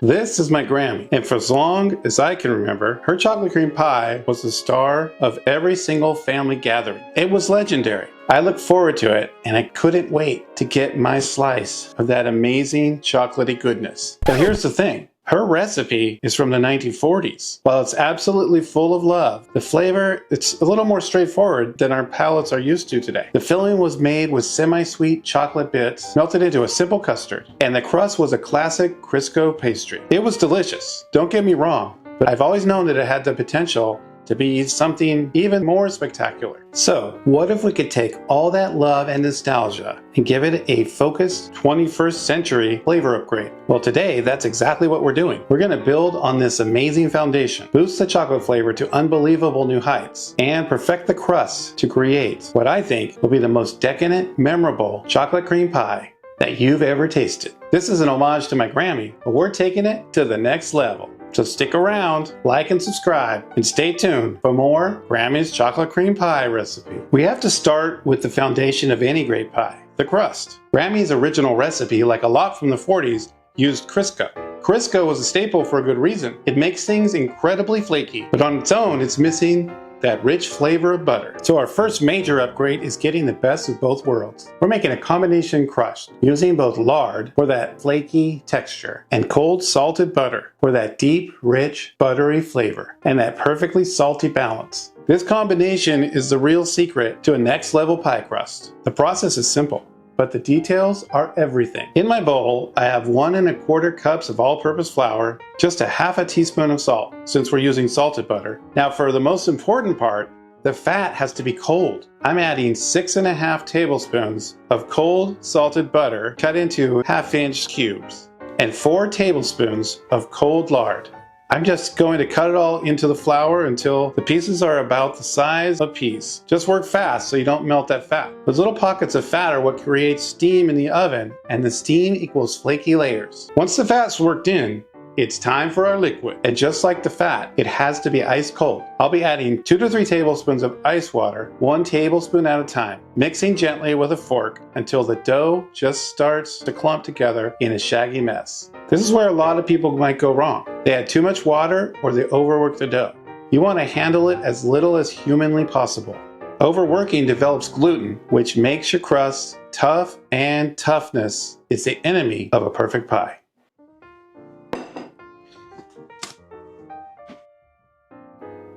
This is my Grammy, and for as long as I can remember, her chocolate cream pie was the star of every single family gathering. It was legendary. I looked forward to it, and I couldn't wait to get my slice of that amazing chocolatey goodness. But here's the thing. Her recipe is from the 1940s. While it's absolutely full of love, the flavor, it's a little more straightforward than our palates are used to today. The filling was made with semi-sweet chocolate bits melted into a simple custard, and the crust was a classic Crisco pastry. It was delicious, don't get me wrong, but I've always known that it had the potential to be something even more spectacular. So, what if we could take all that love and nostalgia and give it a focused 21st century flavor upgrade? Well, today, that's exactly what we're doing. We're going to build on this amazing foundation, boost the chocolate flavor to unbelievable new heights, and perfect the crust to create what I think will be the most decadent, memorable chocolate cream pie that you've ever tasted. This is an homage to my Grammy, but we're taking it to the next level. So stick around, like and subscribe, and stay tuned for more Grammy's chocolate cream pie recipe. We have to start with the foundation of any great pie, the crust. Grammy's original recipe, like a lot from the 40s, used Crisco. Crisco was a staple for a good reason. It makes things incredibly flaky, but on its own, it's missing that rich flavor of butter. So our first major upgrade is getting the best of both worlds. We're making a combination crust, using both lard for that flaky texture and cold salted butter for that deep, rich, buttery flavor and that perfectly salty balance. This combination is the real secret to a next level pie crust. The process is simple, but the details are everything. In my bowl, I have 1 1/4 cups of all-purpose flour, just a half a teaspoon of salt, since we're using salted butter. Now for the most important part, the fat has to be cold. I'm adding 6 1/2 tablespoons of cold salted butter cut into 1/2-inch cubes, and 4 tablespoons of cold lard. I'm just going to cut it all into the flour until the pieces are about the size of peas. Just work fast so you don't melt that fat. Those little pockets of fat are what creates steam in the oven, and the steam equals flaky layers. Once the fat's worked in, it's time for our liquid. And just like the fat, it has to be ice cold. I'll be adding 2 to 3 tablespoons of ice water, 1 tablespoon at a time, mixing gently with a fork until the dough just starts to clump together in a shaggy mess. This is where a lot of people might go wrong. They add too much water or they overwork the dough. You want to handle it as little as humanly possible. Overworking develops gluten, which makes your crust tough, and toughness is the enemy of a perfect pie.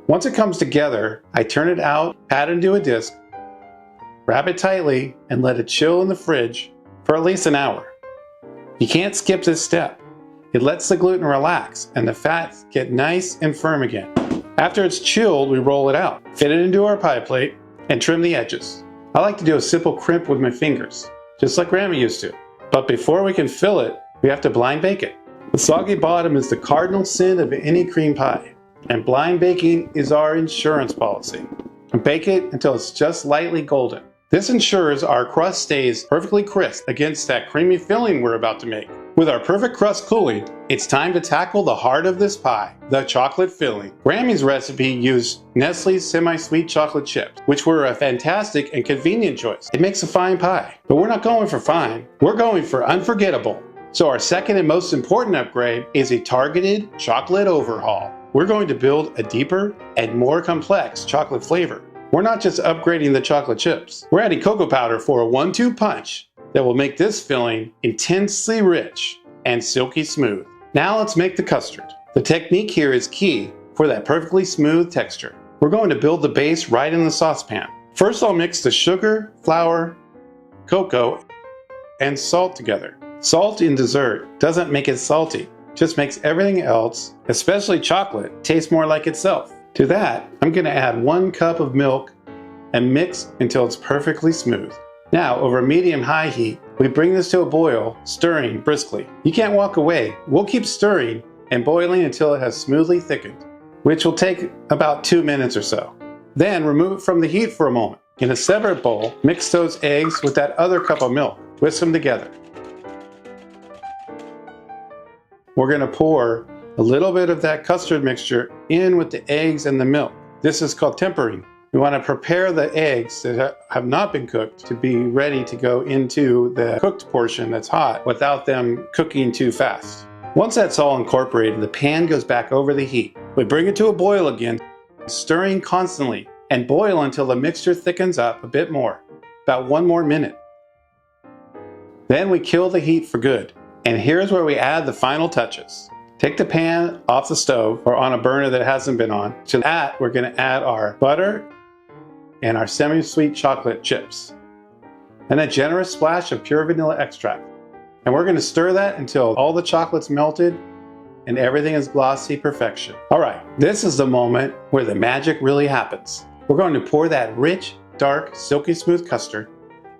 Once it comes together, I turn it out, pat it into a disc, wrap it tightly, and let it chill in the fridge for at least an hour. You can't skip this step. It lets the gluten relax and the fats get nice and firm again. After it's chilled, we roll it out, fit it into our pie plate, and trim the edges. I like to do a simple crimp with my fingers, just like Grammy used to. But before we can fill it, we have to blind bake it. The soggy bottom is the cardinal sin of any cream pie, and blind baking is our insurance policy. And bake it until it's just lightly golden. This ensures our crust stays perfectly crisp against that creamy filling we're about to make. With our perfect crust cooling, it's time to tackle the heart of this pie, the chocolate filling. Grammy's recipe used Nestle's semi-sweet chocolate chips, which were a fantastic and convenient choice. It makes a fine pie, but we're not going for fine, we're going for unforgettable. So our second and most important upgrade is a targeted chocolate overhaul. We're going to build a deeper and more complex chocolate flavor. We're not just upgrading the chocolate chips. We're adding cocoa powder for a 1-2 punch that will make this filling intensely rich and silky smooth. Now let's make the custard. The technique here is key for that perfectly smooth texture. We're going to build the base right in the saucepan. First I'll mix the sugar, flour, cocoa, and salt together. Salt in dessert doesn't make it salty, just makes everything else, especially chocolate, taste more like itself. To that, I'm going to add 1 cup of milk and mix until it's perfectly smooth. Now, over medium-high heat, we bring this to a boil, stirring briskly. You can't walk away. We'll keep stirring and boiling until it has smoothly thickened, which will take about 2 minutes or so. Then remove it from the heat for a moment. In a separate bowl, mix those eggs with that other cup of milk. Whisk them together. We're going to pour a little bit of that custard mixture in with the eggs and the milk. This is called tempering. We want to prepare the eggs that have not been cooked to be ready to go into the cooked portion that's hot without them cooking too fast. Once that's all incorporated, the pan goes back over the heat. We bring it to a boil again, stirring constantly, and boil until the mixture thickens up a bit more, about 1 more minute. Then we kill the heat for good, and here's where we add the final touches. Take the pan off the stove or on a burner that hasn't been on. To that, we're going to add our butter and our semi-sweet chocolate chips, and a generous splash of pure vanilla extract. And we're going to stir that until all the chocolate's melted and everything is glossy perfection. All right, this is the moment where the magic really happens. We're going to pour that rich, dark, silky smooth custard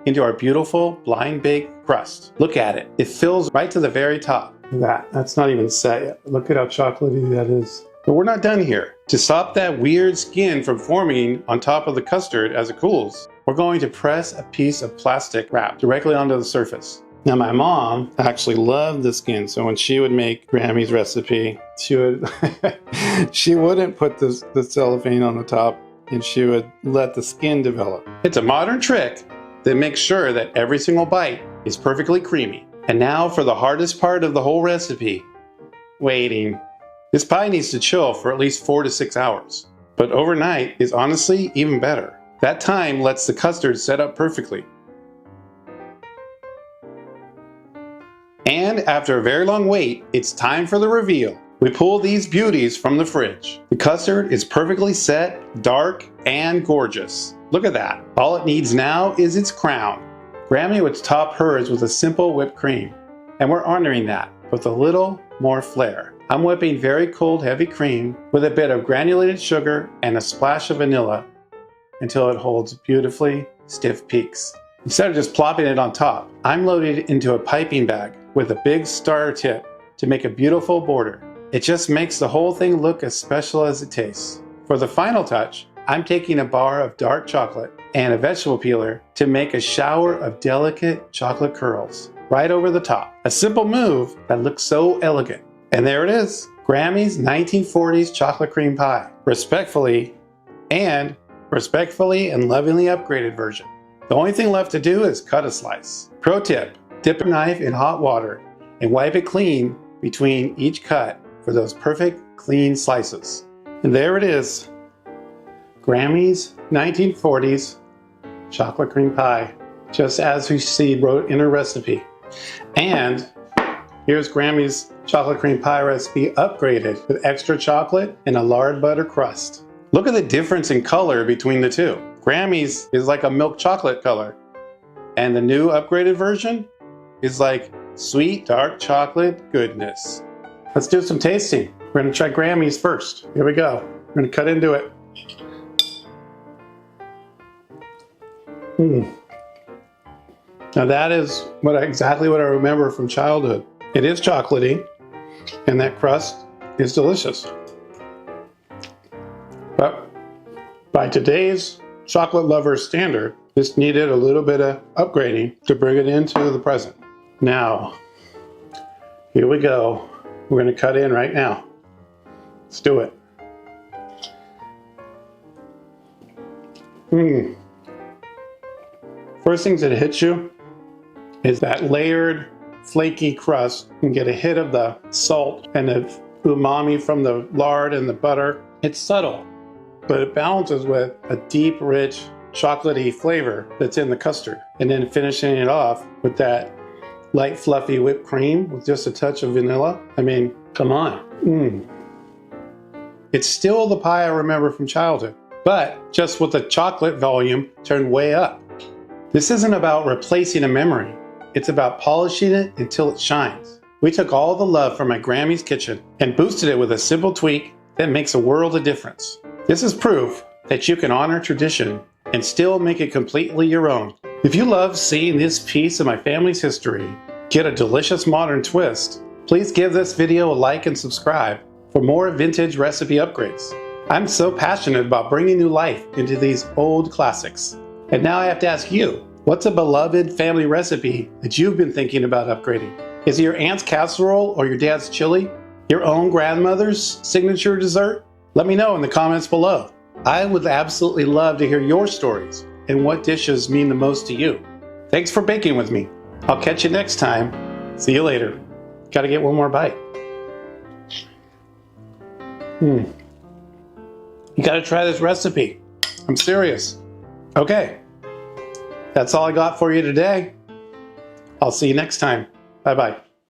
into our beautiful blind bake crust. Look at it. It fills right to the very top. That's not even set yet. Look at how chocolatey that is. But we're not done here. To stop that weird skin from forming on top of the custard as it cools, we're going to press a piece of plastic wrap directly onto the surface. Now my mom actually loved the skin, so when she would make Grammy's recipe, she wouldn't put the cellophane on the top, and she would let the skin develop. It's a modern trick that makes sure that every single bite is perfectly creamy. And now for the hardest part of the whole recipe, waiting. This pie needs to chill for at least 4 to 6 hours, but overnight is honestly even better. That time lets the custard set up perfectly. And after a very long wait, it's time for the reveal. We pull these beauties from the fridge. The custard is perfectly set, dark, and gorgeous. Look at that. All it needs now is its crown. Grammy would top hers with a simple whipped cream, and we're honoring that with a little more flair. I'm whipping very cold, heavy cream with a bit of granulated sugar and a splash of vanilla until it holds beautifully stiff peaks. Instead of just plopping it on top, I'm loading it into a piping bag with a big star tip to make a beautiful border. It just makes the whole thing look as special as it tastes. For the final touch, I'm taking a bar of dark chocolate and a vegetable peeler to make a shower of delicate chocolate curls right over the top. A simple move that looks so elegant. And there it is, Grammy's 1940s chocolate cream pie. Respectfully and lovingly upgraded version. The only thing left to do is cut a slice. Pro tip, dip a knife in hot water and wipe it clean between each cut for those perfect clean slices. And there it is, Grammy's 1940s chocolate cream pie, just as we see wrote in her recipe. And here's Grammy's chocolate cream pie recipe upgraded with extra chocolate and a lard butter crust. Look at the difference in color between the two. Grammy's is like a milk chocolate color, and the new upgraded version is like sweet dark chocolate goodness. Let's do some tasting. We're gonna try Grammy's first. Here we go. We're gonna cut into it. Now that is exactly what I remember from childhood. It is chocolatey, and that crust is delicious. But by today's chocolate lover standard, this needed a little bit of upgrading to bring it into the present. Now, here we go. We're going to cut in right now. Let's do it. First things that hits you is that layered, flaky crust. You can get a hit of the salt and the umami from the lard and the butter. It's subtle, but it balances with a deep, rich, chocolatey flavor that's in the custard. And then finishing it off with that light, fluffy whipped cream with just a touch of vanilla. I mean, come on. It's still the pie I remember from childhood, but just with the chocolate volume turned way up. This isn't about replacing a memory. It's about polishing it until it shines. We took all the love from my Grammy's kitchen and boosted it with a simple tweak that makes a world of difference. This is proof that you can honor tradition and still make it completely your own. If you love seeing this piece of my family's history get a delicious modern twist, please give this video a like and subscribe for more vintage recipe upgrades. I'm so passionate about bringing new life into these old classics. And now I have to ask you, what's a beloved family recipe that you've been thinking about upgrading? Is it your aunt's casserole or your dad's chili? Your own grandmother's signature dessert? Let me know in the comments below. I would absolutely love to hear your stories and what dishes mean the most to you. Thanks for baking with me. I'll catch you next time. See you later. Gotta get one more bite. You gotta try this recipe. I'm serious. Okay, that's all I got for you today. I'll see you next time. Bye-bye.